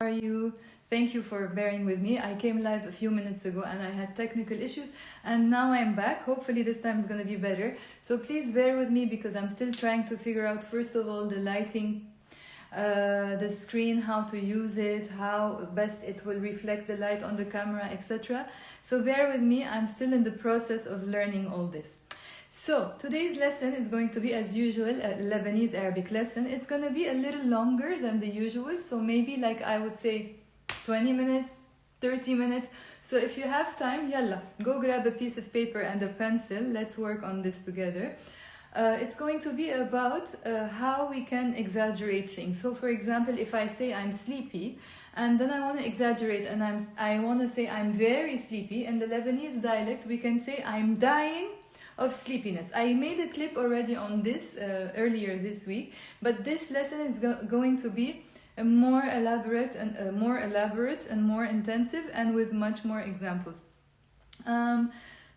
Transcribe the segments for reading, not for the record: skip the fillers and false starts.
are you? Thank you for bearing with me. I came live a few minutes ago and I had technical issues, and now I'm back. Hopefully this time is going to be better. So please bear with me because I'm still trying to figure out, first of all, the lighting, the screen, how to use it, how best it will reflect the light on the camera, etc. So bear with me. I'm still in the process of learning all this. So today's lesson is going to be, as usual, a Lebanese Arabic lesson. It's going to be a little longer than the usual, so maybe like I would say 20 minutes, 30 minutes. So if you have time, yalla, go grab a piece of paper and a pencil. Let's work on this together. It's going to be about how we can exaggerate things. So for example, if I say I'm sleepy and then I want to exaggerate and I want to say I'm very sleepy, in the Lebanese dialect we can say I'm dying of sleepiness. I made a clip already on this earlier this week, but this lesson is going to be more elaborate and more intensive and with much more examples.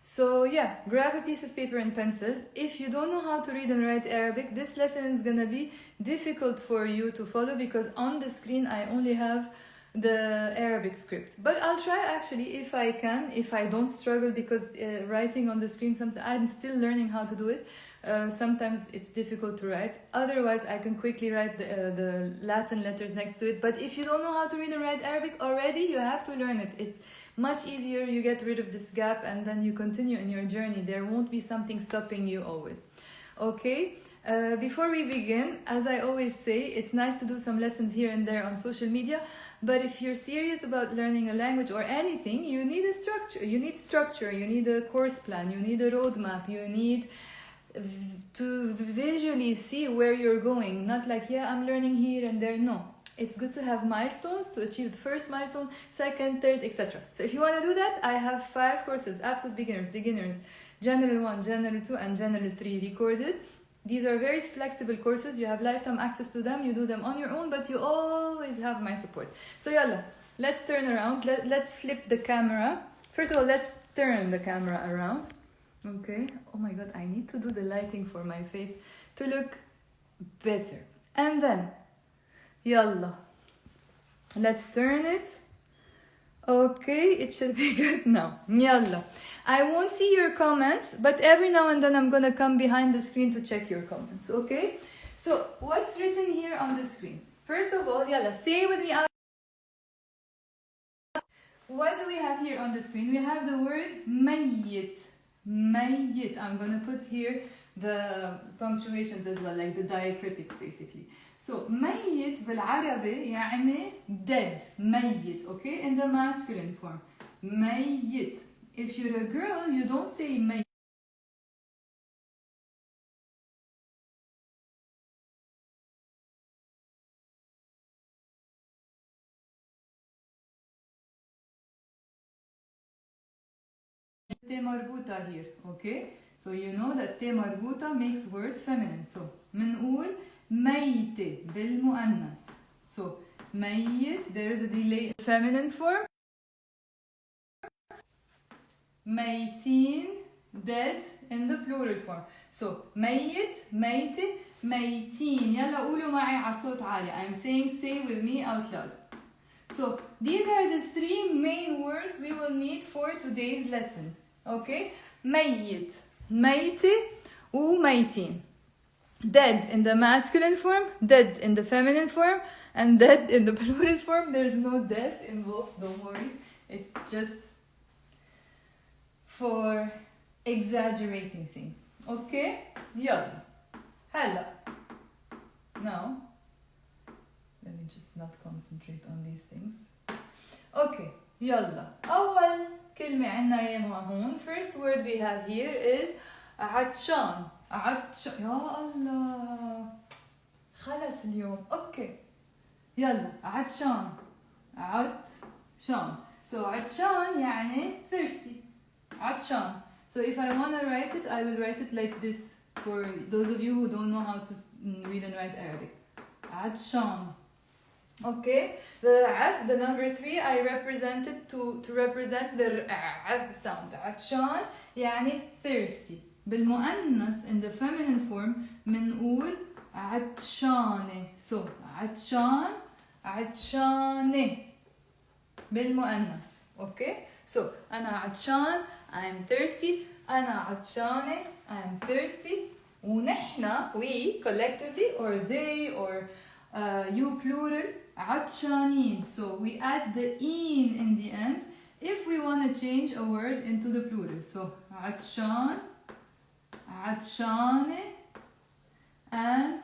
So yeah, grab a piece of paper and pencil. If you don't know how to read and write Arabic, this lesson is gonna be difficult for you to follow because on the screen I only have the Arabic script, but I'll try actually if I can, if I don't struggle, because writing on the screen, I'm still learning how to do it. Sometimes it's difficult to write, otherwise I can quickly write the Latin letters next to it. But if you don't know how to read and write Arabic already, you have to learn it. It's much easier. You get rid of this gap and then you continue in your journey. There won't be something stopping you always. Okay? Before we begin, as I always say, it's nice to do some lessons here and there on social media, but if you're serious about learning a language or anything, you need a structure. You need a course plan, you need a roadmap, you need to visually see where you're going. Not like, yeah, I'm learning here and there. No. It's good to have milestones to achieve the first milestone, second, third, etc. So if you want to do that, I have 5 courses: Absolute Beginners, General 1, General 2, and General 3 recorded. These are very flexible courses. You have lifetime access to them. You do them on your own, but you always have my support. So yalla, let's turn around. Let's flip the camera. First of all, let's turn the camera around. Okay. Oh my God, I need to do the lighting for my face to look better. And then, yalla, let's turn it. Okay, it should be good now. Yalla. I won't see your comments, but every now and then I'm gonna come behind the screen to check your comments, okay? So, what's written here on the screen? First of all, yalla, say with me out. What do we have here on the screen? We have the word mayyit. Mayyit. I'm gonna put here the punctuations as well, like the diacritics basically. So, mayyit بالعربي يعني dead, mayyit, okay? In the masculine form. Mayyit. If you're a girl, you don't say mayyit. Te marbuta here, okay? So you know that te marbuta makes words feminine. So منقول ميتة بالمؤنث. So ميت, there is a delay. Feminine form. ميتين, dead, in the plural form. So ميت, ميتة, ميتين. يلا قولوا معي على صوت عالي. I'm saying, say with me out loud. So these are the 3 main words we will need for today's lessons. Okay? ميت, ميتة, وميتين. Dead in the masculine form, dead in the feminine form, and dead in the plural form. There's no death involved, don't worry. It's just for exaggerating things. Okay? يلا. هلا. Now, let me just not concentrate on these things. Okay. يلا. أول كلمة عنا إياها هون. First word we have here is عطشان. عطشان. يا الله. خلص اليوم. Okay. يلا. عطشان. عطشان. So عطشان يعني thirsty. عطشان. So if I want to write it, I will write it like this for those of you who don't know how to read and write Arabic. عطشان. Okay, the number 3 I represented to represent the sound. عطشان يعني thirsty. بالمؤنث in the feminine form منقول عطشانة. So عطشان, عطشانة بالمؤنث. Okay, so أنا عطشان, I'm thirsty. أنا عطشانة, I'm thirsty. ونحنا, we collectively, or they, or you plural, عطشانين. So we add the in the end if we want to change a word into the plural. So عطشان, عطشانة, and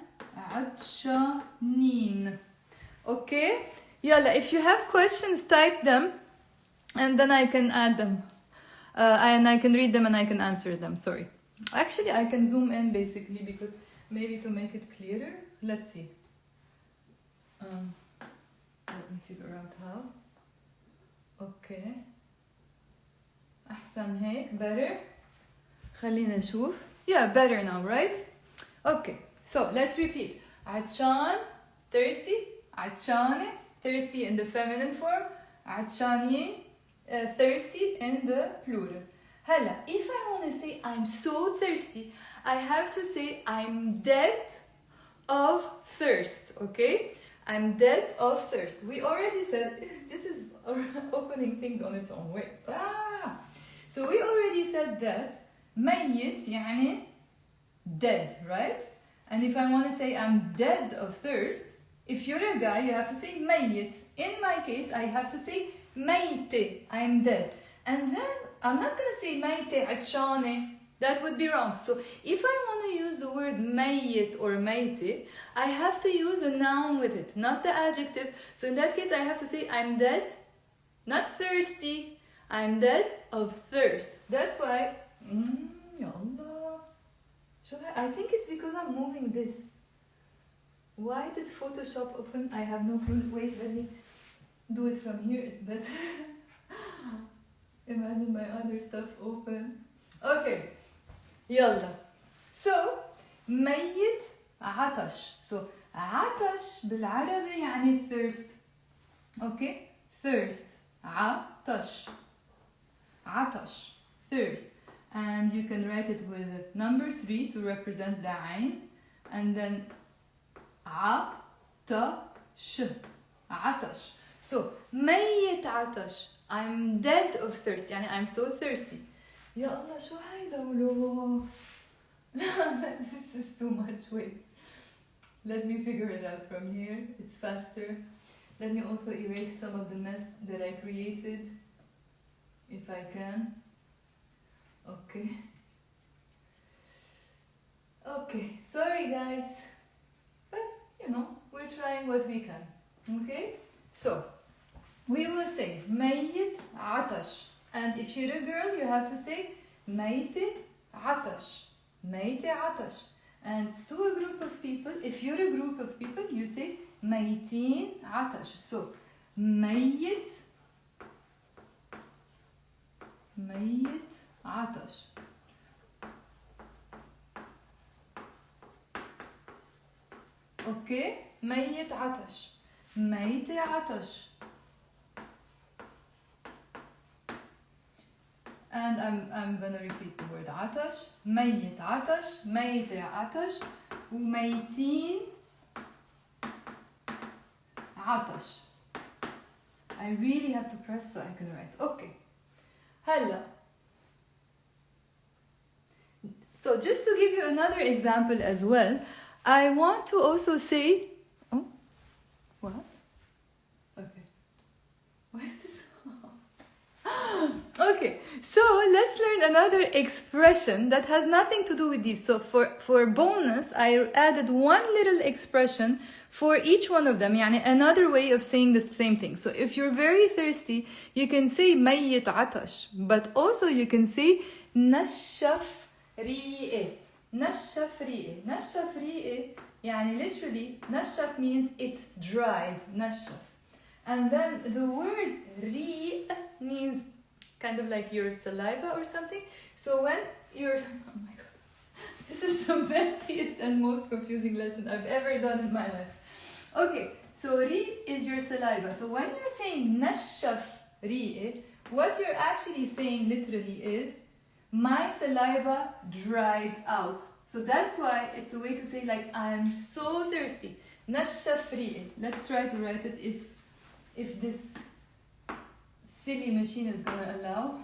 عطشانين. Okay? Yalla, if you have questions, type them and then I can add them. And I can read them and I can answer them. Sorry. Actually, I can zoom in basically because maybe to make it clearer. Let's see. Let me figure out how. Okay. أحسن هيك, better. خلينا نشوف. Yeah, better now, right? Okay. So let's repeat. عطشان, thirsty. عطشانة, thirsty in the feminine form. عطشانين, thirsty in the plural. هلا, if I want to say I'm so thirsty, I have to say I'm dead of thirst, okay? I'm dead of thirst. We already said, this is opening things on its own way. So we already said that ميت يعني dead, right? And if I want to say I'm dead of thirst, if you're a guy, you have to say ميت. In my case, I have to say ميتة, I'm dead. And then I'm not going to say ميتة عطشانة. That would be wrong. So if I want to use the word ميت or ميتة, I have to use a noun with it, not the adjective. So in that case, I have to say I'm dead, not thirsty. I'm dead of thirst. That's why. Ya Allah. I think it's because I'm moving this. Why did Photoshop open? I have no clue. Wait, let me do it from here. It's better. Imagine my other stuff open. Okay. يلا. So ميت عطش. So عطش بالعربي يعني thirst. Okay? Thirst. عطش. عطش. Thirst. And you can write it with number 3 to represent the عين. And then عطش. عطش. So ميت عطش. I'm dead of thirst. يعني I'm so thirsty. يا الله شو هاي لولو. This is too much. Wait. Let me figure it out from here. It's faster. Let me also erase some of the mess that I created. If I can. Okay. Okay. Sorry guys. But you know, we're trying what we can. Okay? So we will say ميت عطش. And if you're a girl, you have to say ميتة عطش. ميتة عطش. And to a group of people, if you're a group of people, you say ميتين عطش. So ميت عطش. Okay? ميت عطش. ميتة عطش. And I'm gonna repeat the word عطش. ميت عطش. ميتة عطش. وميتين عطش. I really have to press so I can write. Okay. هلا. So just to give you another example as well, I want to also say, oh, what? Okay. Why is this? Okay, so let's learn another expression that has nothing to do with these. So for bonus, I added one little expression for each one of them. يعني another way of saying the same thing. So if you're very thirsty, you can say ميت عطش. But also you can say نشف ريقي. نشف ريقي. نشف ريقي يعني literally نشف means it's dried. نشف. And then the word ريق means kind of like your saliva or something. So when you're, oh my god, this is the messiest and most confusing lesson I've ever done in my life. Okay, so ريق is your saliva. So when you're saying نشف ريقي, what you're actually saying literally is my saliva dried out. So that's why it's a way to say like I'm so thirsty. نشافريقي. Let's try to write it if this silly machine is gonna allow.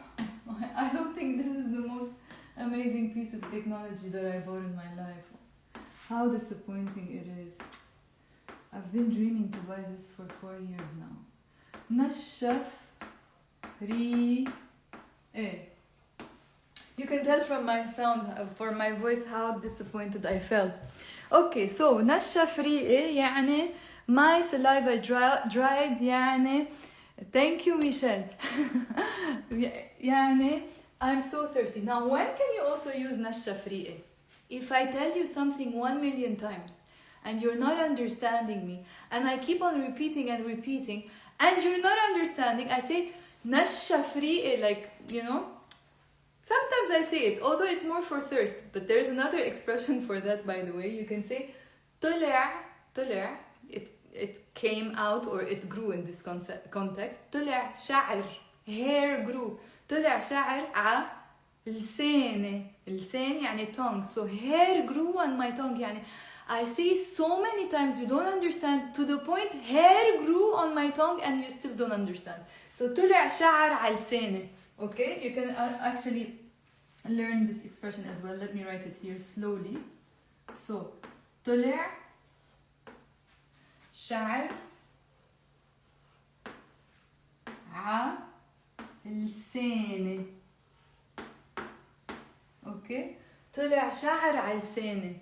I don't think this is the most amazing piece of technology that I bought in my life. How disappointing it is. I've been dreaming to buy this for 4 years now. نشافريقي. You can tell from my sound, for my voice, how disappointed I felt. Okay, so نشافريقي يعني my saliva dried يعني thank you Michelle. يعني I'm so thirsty. Now when can you also use نشافريقي? If I tell you something 1 million times and you're not understanding me and I keep on repeating and repeating and you're not understanding, I say نشافريقي, like, you know. Sometimes I say it, although it's more for thirst. But there is another expression for that, by the way. You can say طلع. It came out or it grew in this context. طلع شعر, hair grew. طلع شعر ع لساني. لسان يعني tongue. So hair grew on my tongue. يعني I say so many times you don't understand, to the point hair grew on my tongue and you still don't understand. So طلع شعر على لساني. Okay, you can actually learn this expression as well. Let me write it here slowly. So, طلع شعر ع لساني. Okay, طلع شعر على لساني.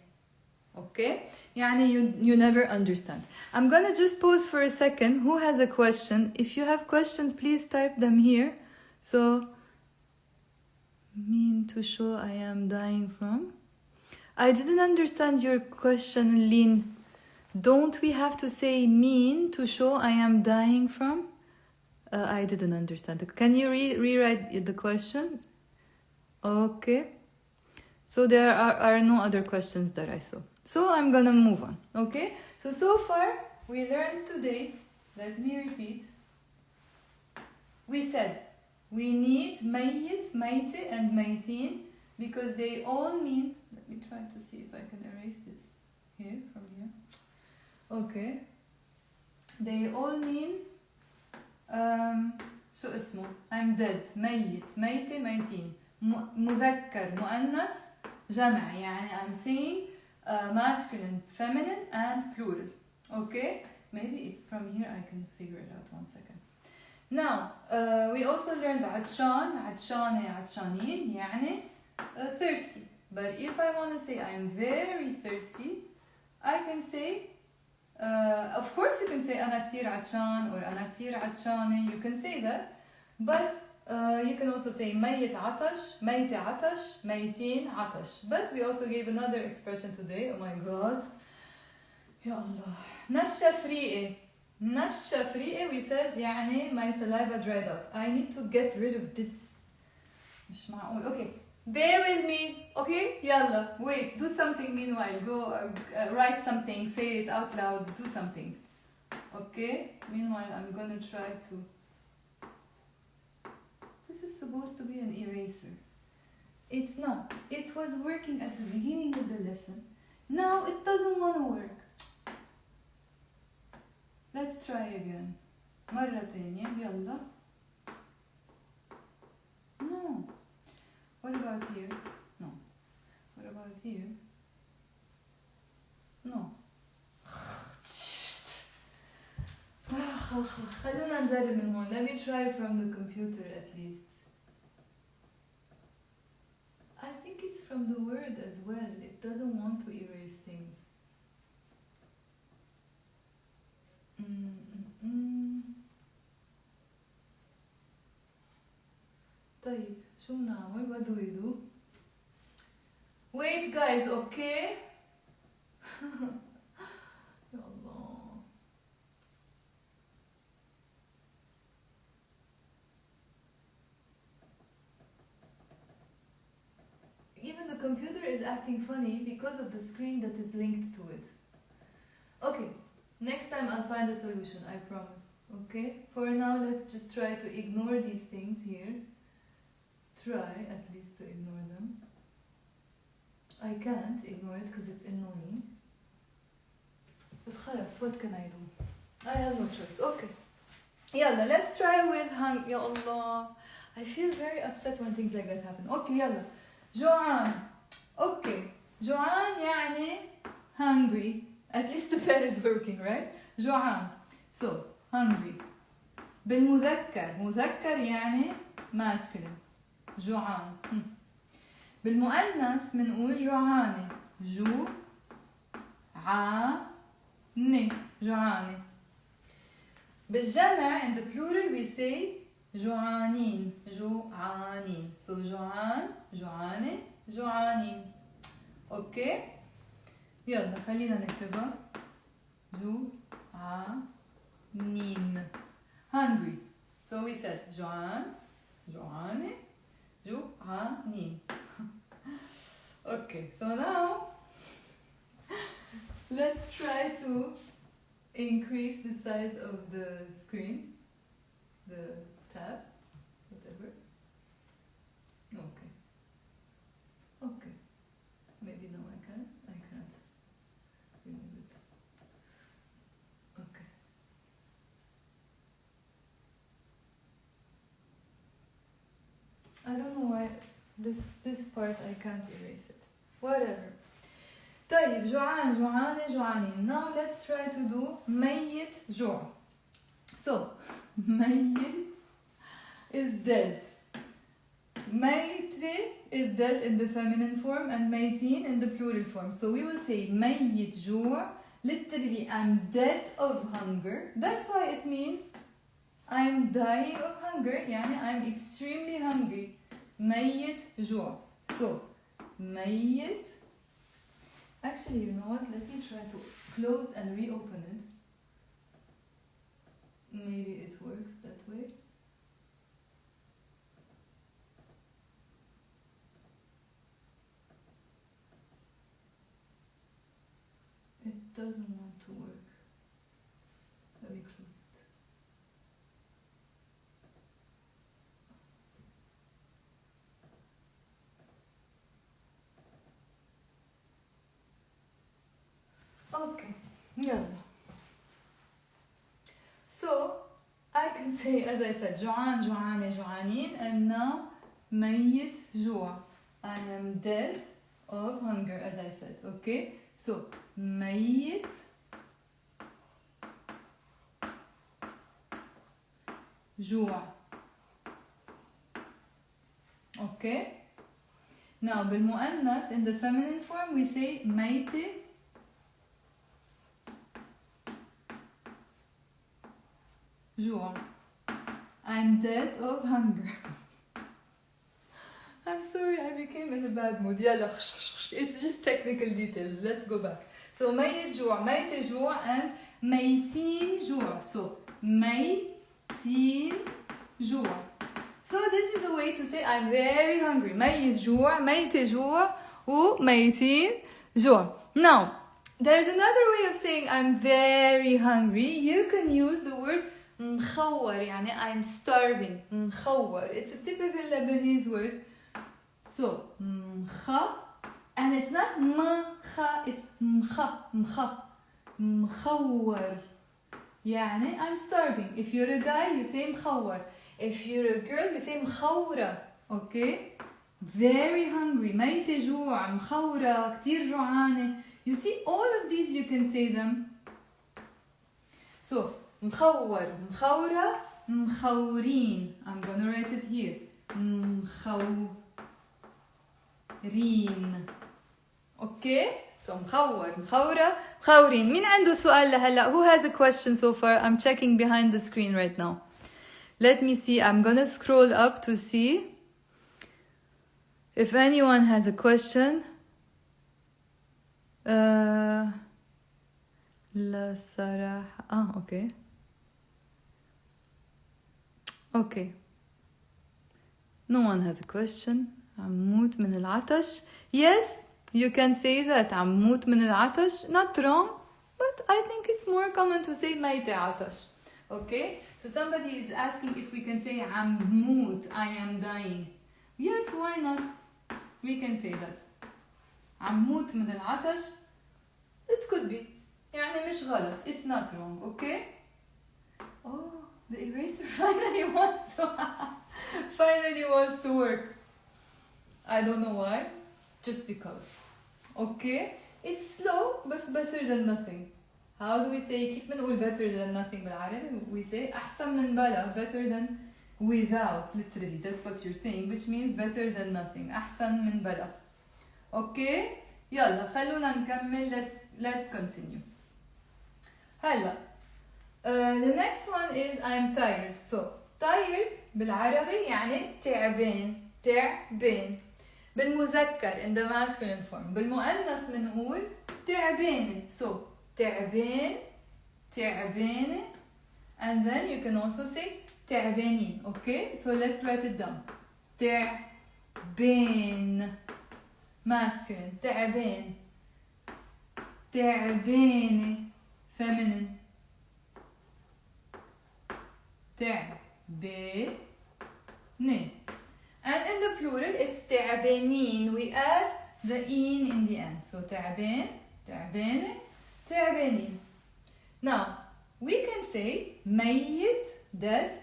Okay, يعني you never understand. I'm gonna just pause for a second. Who has a question? If you have questions, please type them here. So, mean to show I am dying from? I didn't understand your question, Lynn. Don't we have to say mean to show I am dying from? I didn't understand. Can you rewrite the question? Okay. So there are no other questions that I saw. So I'm gonna move on. Okay? So far we learned today, let me repeat. We said we need ميت, ميتة and ميتين because they all mean, let me try to see if I can erase this here from here. Okay. They all mean شو اسمه? I'm dead. ميت, ميتة, ميتين. مذكر, مؤنث, جمع. يعني I'm saying masculine, feminine and plural. Okay? Maybe it's from here I can figure it out. 1 second. Now, we also learned عطشان, عطشانة, عطشانين, يعني thirsty. But if I want to say I'm very thirsty, I can say, of course you can say أنا كتير عطشان or أنا كتير عطشانة. You can say that. But you can also say ميت عطش, ميتة عطش, ميتين عطش. But we also gave another expression today. Oh my God. يا الله. نشافريقي. نشافريقي, we said يعني my saliva dried up. I need to get rid of this. مش معقول. Okay. Bear with me. Okay? يلا. Wait. Do something meanwhile. Go write something. Say it out loud. Do something. Okay? Meanwhile, I'm gonna try to... This is supposed to be an eraser. It's not. It was working at the beginning of the lesson. Now it doesn't want to work. Let's try again. مرة تانية. يلا. No. What about here? No. What about here? No. خلونا نجرب من هون. Let me try from the computer at least. I think it's from the word as well. It doesn't want to erase things. طيب شو نعمل? What do we do? Wait guys, okay? يا الله. Even the computer is acting funny because of the screen that is linked to it. Okay, next time I'll find a solution, I promise. Okay? For now, let's just try to ignore these things here. Try at least to ignore them. I can't ignore it because it's annoying. But خلاص, what can I do? I have no choice. Okay. يلا, let's try with يا الله. I feel very upset when things like that happen. Okay, يلا. جوعان. Okay. جوعان يعني hungry. At least the pen is working, right? جوعان. So, hungry. بالمذكر. مذكر يعني masculine. جوعان. بالمؤنث بنقول جوعانة. جوعانة. جوعانة. بالجمع in the plural we say جوعانين. جوعانين. So جوعان, جوعانة, جوعانين. اوكي؟ يلا خلينا نكتبها. جوعانين. Hungry. So we said جوعان, جوعانة, جوعانين. Okay, so now let's try to increase the size of the screen, the tab, whatever. Okay. Okay. Maybe no, I can't remove it. Okay. I don't know why this part I can't erase it. Whatever. طيب جوعان جوعانة جوعانين. Now let's try to do ميت جوع. So ميت is dead. ميتة is dead in the feminine form and ميتين in the plural form. So we will say ميت جوع. Literally I'm dead of hunger. That's why it means I'm dying of hunger. يعني I'm extremely hungry. ميت جوع. So ميت. Actually, you know what? Let me try to close and reopen it. Maybe it works that way. It doesn't want to work. Let me close it. Okay, yeah. So I can say, as I said, جوعان جوعانة جوعانين, and now ميت جوع. I am dead of hunger, as I said. Okay, so ميت جوع. Okay. Now بالمؤنث in the feminine form we say ميتة جوع. I'm dead of hunger. I'm sorry, I became in a bad mood. يلا. It's just technical details. Let's go back. So ميت جوع, ميتة جوع, and ميتين جوع. So ميتين جوع. So this is a way to say I'm very hungry. ميت جوع, ميتة جوع, وميتين جوع. Now, there's another way of saying I'm very hungry. You can use the word مخور, يعني I'm starving. مخور. It's a typical Lebanese word. So مخ, and it's not مخ, it's مخ, مخ, مخور. يعني I'm starving. If you're a guy, you say مخور. If you're a girl, you say مخورة. Okay? Very hungry. ميتة جوع, مخورة, كتير جوعانة. You see, all of these you can say them. So مخور, مخورة, مخورين. I'm gonna write it here. مخورين. Okay? So مخور, مخورة, مخورين. مين عنده سؤال لهلا? Who has a question so far? I'm checking behind the screen right now. Let me see. I'm gonna scroll up to see if anyone has a question. لا صراحة. Okay. Okay. No one has a question. عموت من العطش. Yes, you can say that. عموت من العطش. Not wrong, but I think it's more common to say ميت عطش. Okay? So somebody is asking if we can say عموت, I am dying. Yes, why not? We can say that. عموت من العطش. It could be. يعني مش غلط. It's not wrong. Okay? Oh, the eraser finally wants to work. I don't know why. Just because. Okay? It's slow, but better than nothing. How do we say كيف بنقول better than nothing بالعربي? We say أحسن من بلا, better than without, literally. That's what you're saying, which means better than nothing. أحسن من بلا. Okay? يلا خلونا نكمل. Let's continue. هلا. The next one is I'm tired. So tired بالعربي يعني تعبان. بالمذكر in the masculine form. بالمؤنث بنقول تعبانة. So تعبانة. And then you can also say تعبانين. Okay? So let's write it down. تعبان. Masculine. تعبانة. Feminine. تعبانة. And in the plural, it's تعبانين. We add the in the end. So تعبانة. Now, we can say ميت, dead.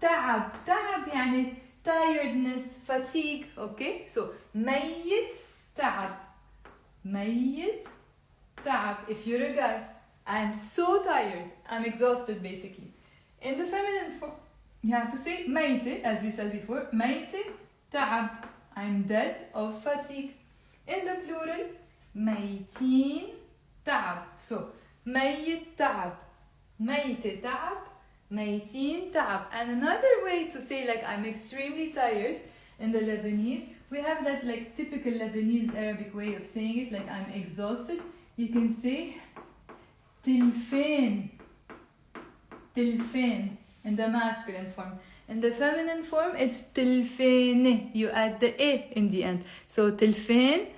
تعب يعني tiredness, fatigue. Okay? So ميت تعب. If you're a guy, I'm so tired. I'm exhausted, basically. In the feminine form, you have to say ميتة, as we said before. ميتة تعب. I'm dead of fatigue. In the plural, ميتين تعب. So ميت تعب. ميتة تعب. ميتين تعب. And another way to say like I'm extremely tired in the Lebanese, we have that like typical Lebanese Arabic way of saying it, like I'm exhausted. You can say تلفين in the masculine form. In the feminine form, it's تلفينة. You add the a in the end. So تلفينة.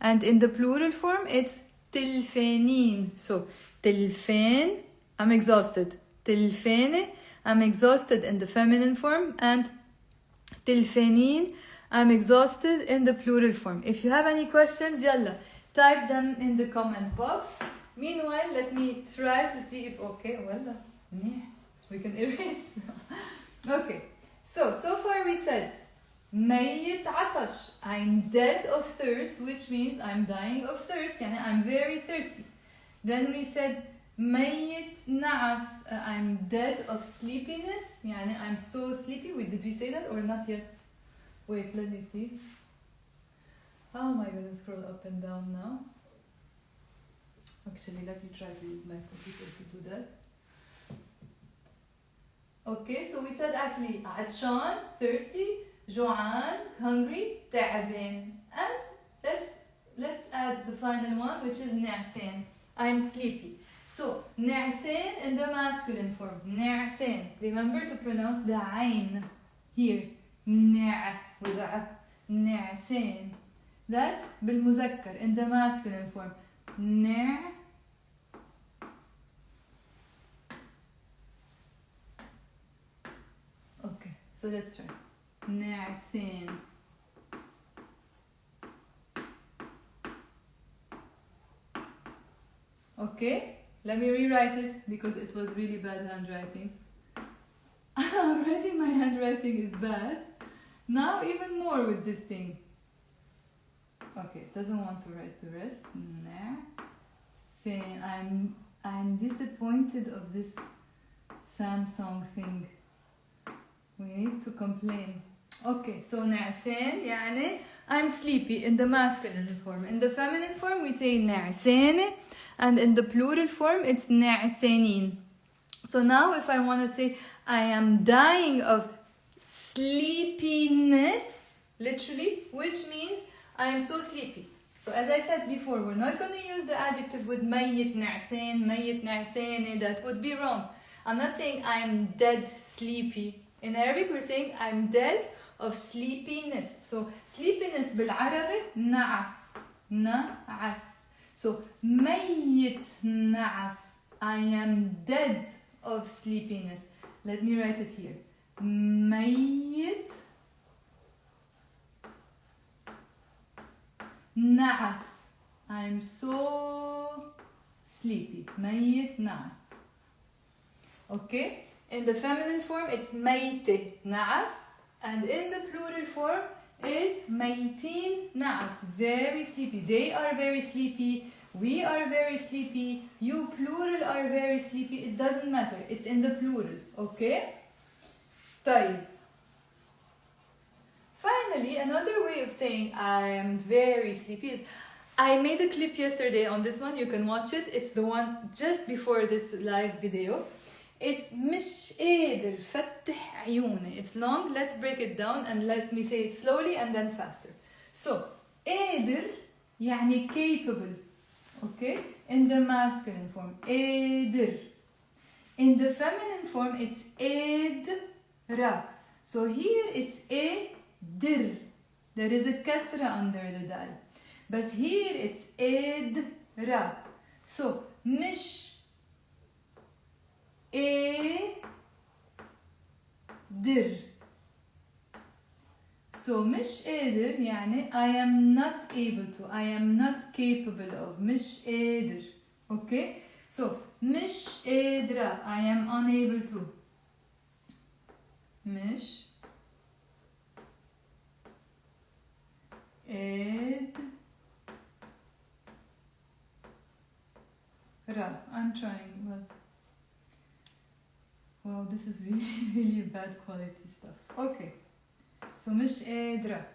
And in the plural form, it's تلفينين. So تلفين, I'm exhausted. تلفينة, I'm exhausted in the feminine form. And تلفينين, I'm exhausted in the plural form. If you have any questions, يلا, type them in the comment box. Meanwhile, let me try to see if okay. Well, we can erase. Okay. So far we said ميت عطش. I'm dead of thirst, which means I'm dying of thirst. يعني I'm very thirsty. Then we said ميت نعس. I'm dead of sleepiness. يعني I'm so sleepy. Did we say that or not yet? Wait, let me see. How am I gonna scroll up and down now? Actually, let me try to use my computer to do that. Okay, so we said actually عطشان, thirsty, جوعان, hungry, تعبان. And let's add the final one, which is نعسان. I'm sleepy. So نعسان in the masculine form. نعسان. Remember to pronounce the عين here. with a نعسان. That's بالمذكر in the masculine form. Okay, so let's try. نعسان. Okay, let me rewrite it because it was really bad handwriting. Already my handwriting is bad. Now even more with this thing. Okay, it doesn't want to write the rest. I'm disappointed of this Samsung thing. We need to complain. Okay, so نعسان يعني I'm sleepy in the masculine form. In the feminine form we say نعسانة, and in the plural form it's نعسانين. So now if I want to say I am dying of sleepiness, literally, which means I am so sleepy. So as I said before, we're not going to use the adjective with ميت نعسان, ميت نعسانة. That would be wrong. I'm not saying I'm dead sleepy. In Arabic we're saying I'm dead of sleepiness. So sleepiness بالعربي نعس. So ميت نعس. I am dead of sleepiness. Let me write it here. ميت نعس. I'm so sleepy. ميت نعس. Okay? In the feminine form, it's ميتة نعس. And in the plural form, it's ميتين نعس. Very sleepy. They are very sleepy. We are very sleepy. You plural are very sleepy. It doesn't matter. It's in the plural. Okay? طيب. Finally, another way of saying I am very sleepy is I made a clip yesterday on this one. You can watch it. It's the one just before this live video. It's مش قادر فتح عيوني. It's long. Let's break it down and let me say it slowly and then faster. So, قادر يعني capable. Okay? In the masculine form. قادر. In the feminine form, it's قادرة. So here it's قادر. There is a كسرة under the dal. But here it's قادرة. So, مش قادر. So مش قادر يعني I am not able to, I am not capable of. مش قادر. Okay? So مش قادرة I am unable to. مش قادرة. I'm trying, but wow, this is really bad quality stuff. Okay. So مش قادرة.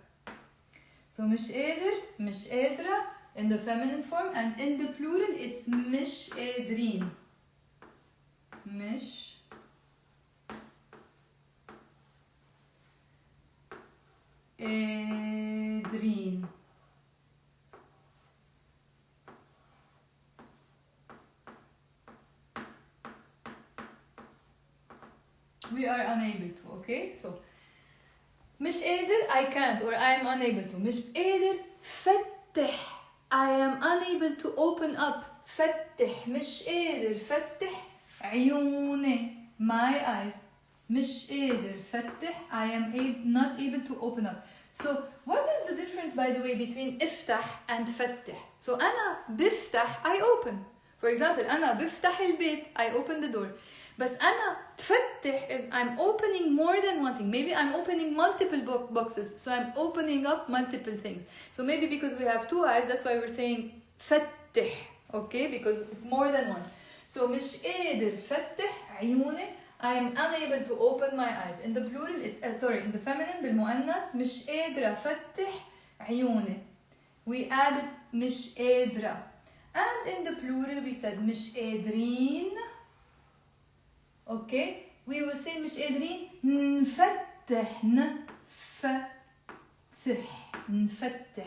So مش قادر, مش قادرة in the feminine form, and in the plural it's مش قادرين. مش قادرين. We are unable to, okay? So مش قادر I can't or I am unable to. مش قادر فتح I am unable to open up. فتح مش قادر فتح عيوني my eyes. مش قادر فتح I am not able to open up. So what is the difference by the way between افتح and فتح? So أنا بفتح I open. For example أنا بفتح البيت I open the door. بس أنا فتح is I'm opening more than one thing. Maybe I'm opening multiple boxes. So I'm opening up multiple things. So maybe because we have two eyes, that's why we're saying فتح. Okay? Because it's more than one. So مش قادر فتح عيوني. I am unable to open my eyes. In the plural, it's, sorry, in the feminine بالمؤنث مش قادرة فتح عيوني. We added مش قادرة. And in the plural we said مش قادرين. Okay, we will say مش قادرين نفتح. نفتح.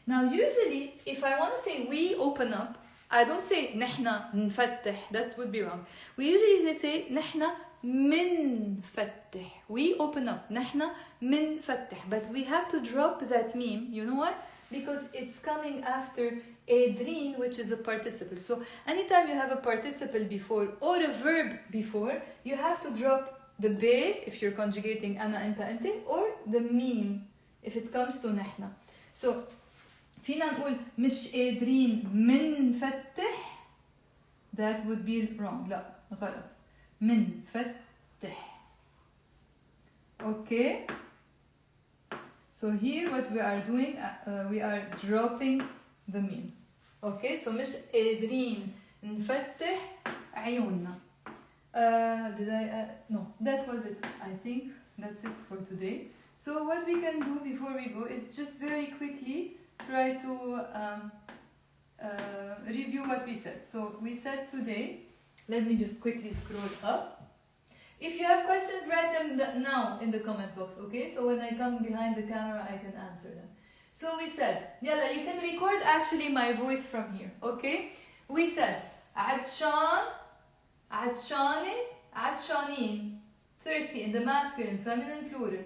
Now usually if I want to say we open up, I don't say نحنا نفتح. That would be wrong. We usually say نحنا منفتح. We open up. نحنا منفتح. But we have to drop that meme. You know why? Because it's coming after قادرين, which is a participle. So anytime you have a participle before or a verb before, you have to drop the ب if you're conjugating أنا أنت أنت, or the meme if it comes to نحنا. So فينا نقول مش قادرين منفتح. That would be wrong. لا غلط. منفتح. Okay. So here what we are doing, we are dropping the meme. Okay, so مش قادرين نفتح عيوننا. Did I? No, that was it. I think that's it for today. So what we can do before we go is just very quickly try to review what we said. So we said today, let me just quickly scroll up. If you have questions, write them now in the comment box, okay? So when I come behind the camera, I can answer them. So we said, yalla, you can record actually my voice from here, okay? We said, عطشان, عطشانة, عطشانين. Thirsty in the masculine, feminine, plural.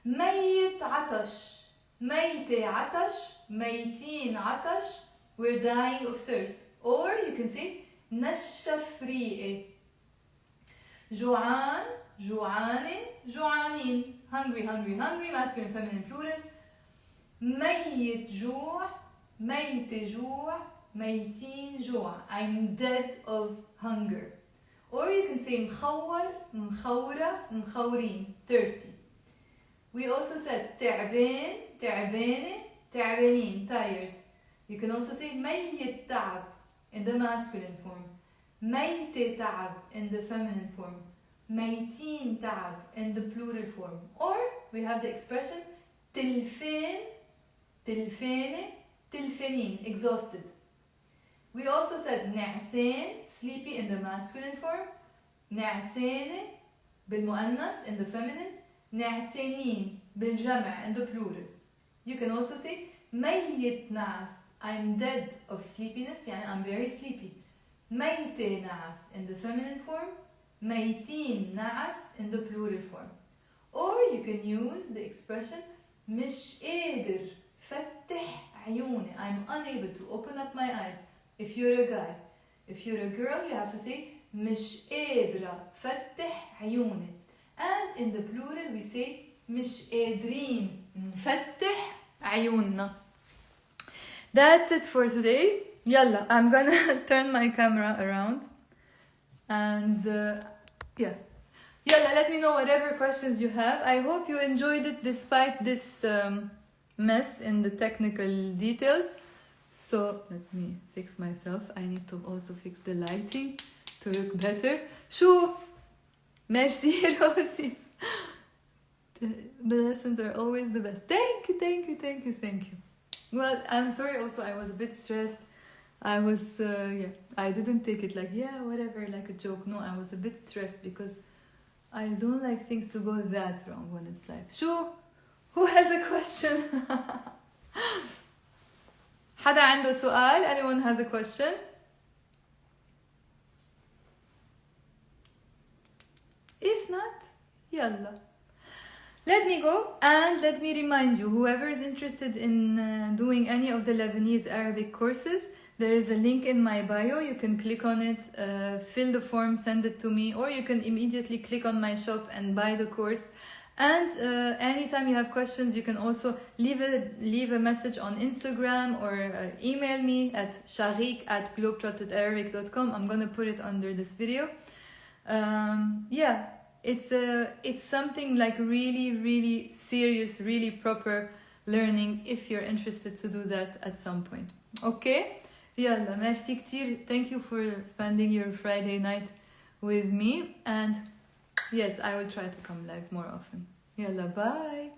ميت عطش, ميتة عطش, ميتين عطش. We're dying of thirst. Or you can say, نشف ريقي. جوعان, جوعانة, جوعانين. Hungry, hungry, hungry, masculine, feminine, plural. ميت جوع, ميتة جوع, ميتين جوع. I'm dead of hunger. Or you can say مخور, مخورة, مخورين, thirsty. We also said تعبان, تعبانة, تعبانين, tired. You can also say ميت تعب in the masculine form. ميتة تعب in the feminine form. ميتين تعب in the plural form. Or we have the expression تلفان, تلفانة, تلفانين, exhausted. We also said نعسان, sleepy in the masculine form. نعسانة بالمؤنث in the feminine. نعسانين بالجمع in the plural. You can also say ميت نعس. I'm dead of sleepiness, يعني I'm very sleepy. ميتة نعس in the feminine form. ميتين نعس in the plural form. Or you can use the expression مش قادر فتح عيوني. I'm unable to open up my eyes. If you're a guy. If you're a girl, you have to say مش قادرة فتح عيوني. And in the plural we say مش قادرين نفتح عيوننا. That's it for today. Yalla, I'm gonna turn my camera around. And yeah. Yalla, let me know whatever questions you have. I hope you enjoyed it despite this mess in the technical details. So let me fix myself. I need to also fix the lighting to look better. Shoo! Merci, Rosie. The lessons are always the best. Thank you, thank you, thank you, thank you. Well, I'm sorry also, I was a bit stressed. I was, I didn't take it like, whatever, like a joke. No, I was a bit stressed because I don't like things to go that wrong when it's live. Shoo! Who has a question? حدا عنده سؤال? Anyone has a question? If not, yalla. Let me go and let me remind you, whoever is interested in doing any of the Lebanese Arabic courses, there is a link in my bio. You can click on it, fill the form, send it to me, or you can immediately click on my shop and buy the course. And anytime you have questions, you can also leave a message on Instagram or email me at sharik@globetrotwitharabic.com. I'm gonna put it under this video. It's something like really serious, really proper learning if you're interested to do that at some point. Okay? Yalla, merci كتير. Thank you for spending your Friday night with me. And yes, I will try to come live more often. Yalla, bye.